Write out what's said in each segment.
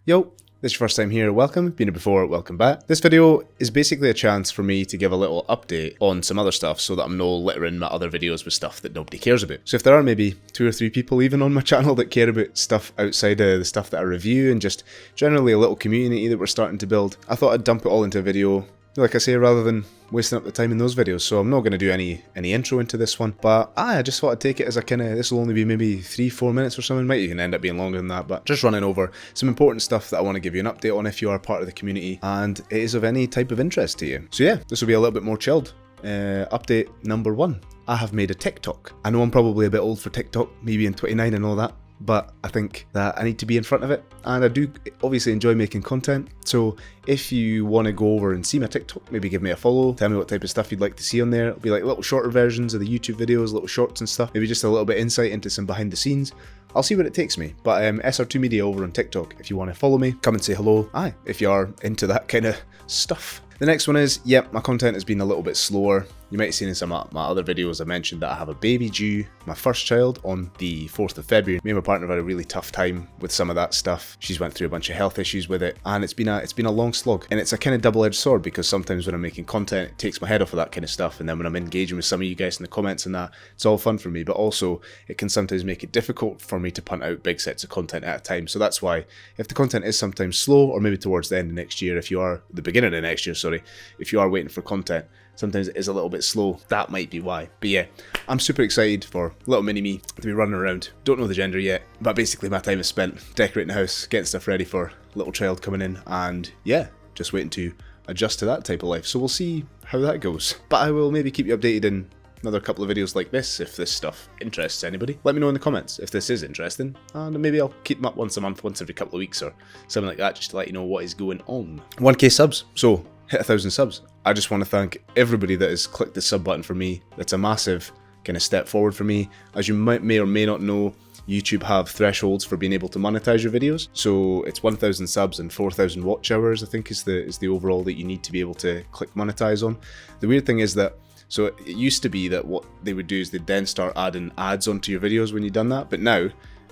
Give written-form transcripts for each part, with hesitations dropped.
Yo, this is your first time here, welcome. Been here before, welcome back. This video is basically a chance for me to give a little update on some other stuff so that I'm not littering my other videos with stuff that nobody cares about. So if there are maybe 2 or 3 people even on my channel that care about stuff outside of the stuff that I review and just generally a little community that we're starting to build, I thought I'd dump it all into a video, like I say, rather than wasting up the time in those videos. So I'm not going to do any intro into this one, but I just thought I'd take it as a kind of, this will only be maybe 3-4 minutes or something, might even end up being longer than that, but just running over some important stuff that I want to give you an update on if you are part of the community and it is of any type of interest to you. So yeah, this will be a little bit more chilled. Update number 1. I have made a TikTok. I know I'm probably a bit old for TikTok, maybe in 29 and all that, but I think that I need to be in front of it, and I do obviously enjoy making content. So if you want to go over and see my TikTok, maybe give me a follow, tell me what type of stuff you'd like to see on there. It'll be like little shorter versions of the YouTube videos, little shorts and stuff, maybe just a little bit insight into some behind the scenes. I'll see what it takes me, but SR2 Media over on TikTok. If you want to follow me, come and say hello. Aye, if you are into that kind of stuff. The next one is, yep, my content has been a little bit slower. You might have seen in some of my other videos I mentioned that I have a baby due, my first child, on the 4th of February. Me and my partner have had a really tough time with some of that stuff. She's went through a bunch of health issues with it, and it's been a long slog. And it's a kind of double-edged sword, because sometimes when I'm making content, it takes my head off of that kind of stuff, and then when I'm engaging with some of you guys in the comments and that, it's all fun for me, but also it can sometimes make it difficult for me to punt out big sets of content at a time. So that's why, if the content is sometimes slow, or maybe towards the end of next year, the beginning of next year, sorry, if you are waiting for content, sometimes it is a little bit slow. That might be why. But yeah, I'm super excited for little mini me to be running around. Don't know the gender yet, but basically my time is spent decorating the house, getting stuff ready for little child coming in, and yeah, just waiting to adjust to that type of life. So we'll see how that goes. But I will maybe keep you updated in another couple of videos like this if this stuff interests anybody. Let me know in the comments if this is interesting, and maybe I'll keep them up once a month, once every couple of weeks or something like that, just to let you know what is going on. 1k subs, so hit 1,000 subs. I just want to thank everybody that has clicked the sub button for me. That's a massive kind of step forward for me. As you may or may not know, YouTube have thresholds for being able to monetize your videos. So it's 1,000 subs and 4,000 watch hours, I think is the overall that you need to be able to click monetize on. The weird thing is that, so it used to be that what they would do is they'd then start adding ads onto your videos when you've done that, but now,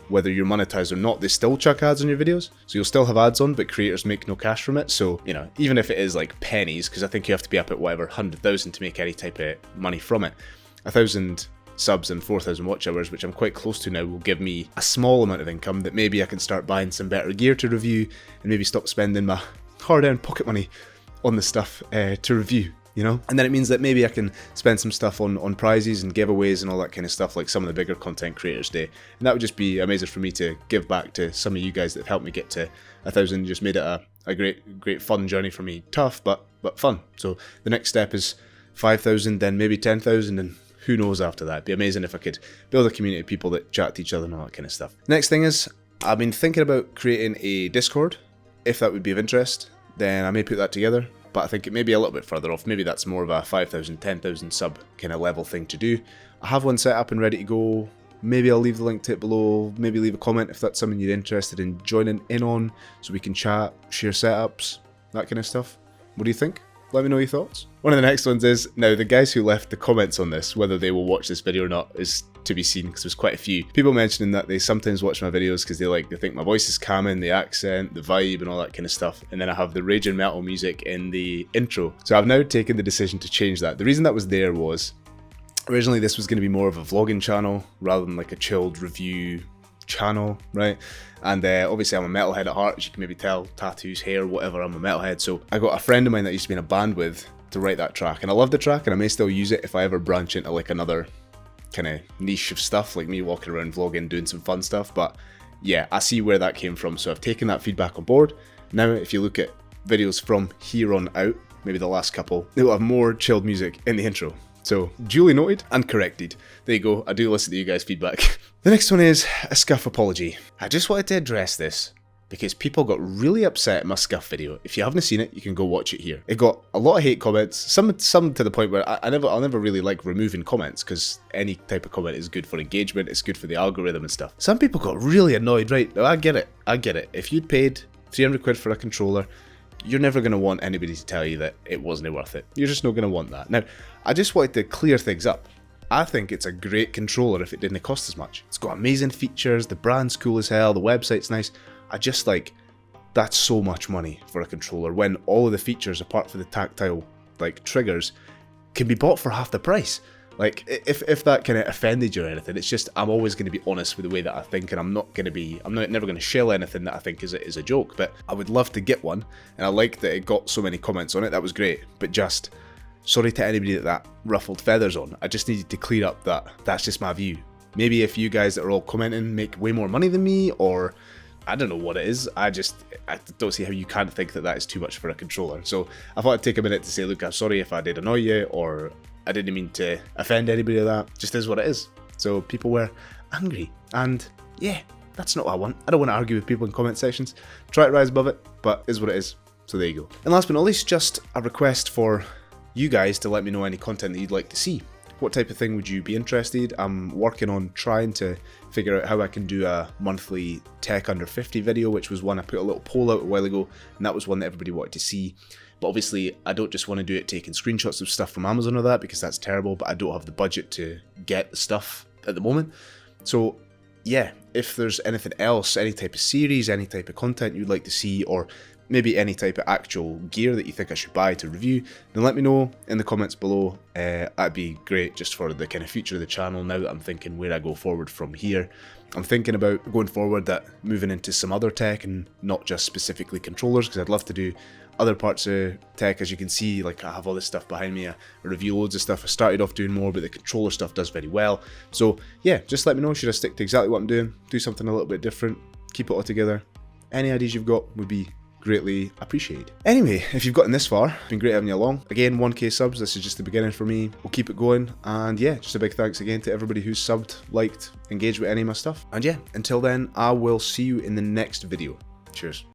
whether you're monetized or not, they still chuck ads on your videos. So you'll still have ads on, but creators make no cash from it. So, you know, even if it is like pennies, because I think you have to be up at whatever, 100,000 to make any type of money from it. 1,000 subs and 4,000 watch hours, which I'm quite close to now, will give me a small amount of income that maybe I can start buying some better gear to review and maybe stop spending my hard-earned pocket money on the stuff to review. You know, and then it means that maybe I can spend some stuff on prizes and giveaways and all that kind of stuff like some of the bigger content creators do, and that would just be amazing for me to give back to some of you guys that have helped me get to 1,000. Just made it a great fun journey for me. Tough but fun. So the next step is 5,000, then maybe 10,000, and who knows after that. It'd be amazing if I could build a community of people that chat to each other and all that kind of stuff. Next thing is, I've been thinking about creating a Discord. If that would be of interest, then I may put that together. But I think it may be a little bit further off. Maybe that's more of a 5,000, 10,000 sub kind of level thing to do. I have one set up and ready to go. Maybe I'll leave the link to it below. Maybe leave a comment if that's something you're interested in joining in on, so we can chat, share setups, that kind of stuff. What do you think? Let me know your thoughts. One of the next ones is, now the guys who left the comments on this, whether they will watch this video or not is to be seen, because there's quite a few people mentioning that they sometimes watch my videos because they think my voice is calming, the accent, the vibe and all that kind of stuff, and then I have the raging metal music in the intro. So I've now taken the decision to change that. The reason that was there was, originally this was going to be more of a vlogging channel rather than like a chilled review channel, right? And obviously I'm a metalhead at heart, as you can maybe tell, tattoos, hair, whatever, I'm a metalhead. So I got a friend of mine that used to be in a band with to write that track, and I love the track and I may still use it if I ever branch into like another kind of niche of stuff, like me walking around vlogging, doing some fun stuff. But yeah, I see where that came from, so I've taken that feedback on board. Now if you look at videos from here on out, maybe the last couple, they will have more chilled music in the intro. So duly noted and corrected. There you go, I do listen to you guys' feedback. The next one is a Scuff Apology. I just wanted to address this because people got really upset at my Scuff video. If you haven't seen it, you can go watch it here. It got a lot of hate comments, some to the point where I'll never really like removing comments, because any type of comment is good for engagement, it's good for the algorithm and stuff. Some people got really annoyed, right? No, I get it. If you'd paid 300 quid for a controller, you're never going to want anybody to tell you that it wasn't worth it. You're just not going to want that. Now, I just wanted to clear things up. I think it's a great controller if it didn't cost as much. It's got amazing features, the brand's cool as hell, the website's nice. I just like, That's so much money for a controller when all of the features, apart from the tactile like triggers, can be bought for half the price. Like, if that kind of offended you or anything, it's just, I'm always going to be honest with the way that I think, and I'm never going to shell anything that I think is a joke, but I would love to get one, and I like that it got so many comments on it. That was great, but just, sorry to anybody that ruffled feathers on. I just needed to clear up that that's just my view. Maybe if you guys that are all commenting make way more money than me, or I don't know what it is, I don't see how you can't think that is too much for a controller. So I thought I'd take a minute to say, look, I'm sorry if I did annoy you, or I didn't mean to offend anybody with that. Just is what it is. So people were angry, and yeah, that's not what I want. I don't want to argue with people in comment sections. Try to rise above it, but is what it is. So there you go. And last but not least, just a request for you guys to let me know any content that you'd like to see. What type of thing would you be interested? I'm working on trying to figure out how I can do a monthly tech under 50 video, which was one I put a little poll out a while ago, and that was one that everybody wanted to see. But obviously, I don't just want to do it taking screenshots of stuff from Amazon or that, because that's terrible, but I don't have the budget to get the stuff at the moment. So yeah, if there's anything else, any type of series, any type of content you'd like to see, or maybe any type of actual gear that you think I should buy to review, then let me know in the comments below. That'd be great just for the kind of future of the channel now that I'm thinking where I go forward from here. I'm thinking about going forward that moving into some other tech and not just specifically controllers, because I'd love to do other parts of tech. As you can see, like, I have all this stuff behind me. I review loads of stuff. I started off doing more, but the controller stuff does very well. So yeah, just let me know, should I stick to exactly what I'm doing, do something a little bit different, keep it all together? Any ideas you've got would be greatly appreciated. Anyway, if you've gotten this far, it's been great having you along. Again, 1k subs, this is just the beginning for me. We'll keep it going, and yeah, just a big thanks again to everybody who's subbed, liked, engaged with any of my stuff. And yeah, until then, I will see you in the next video. Cheers.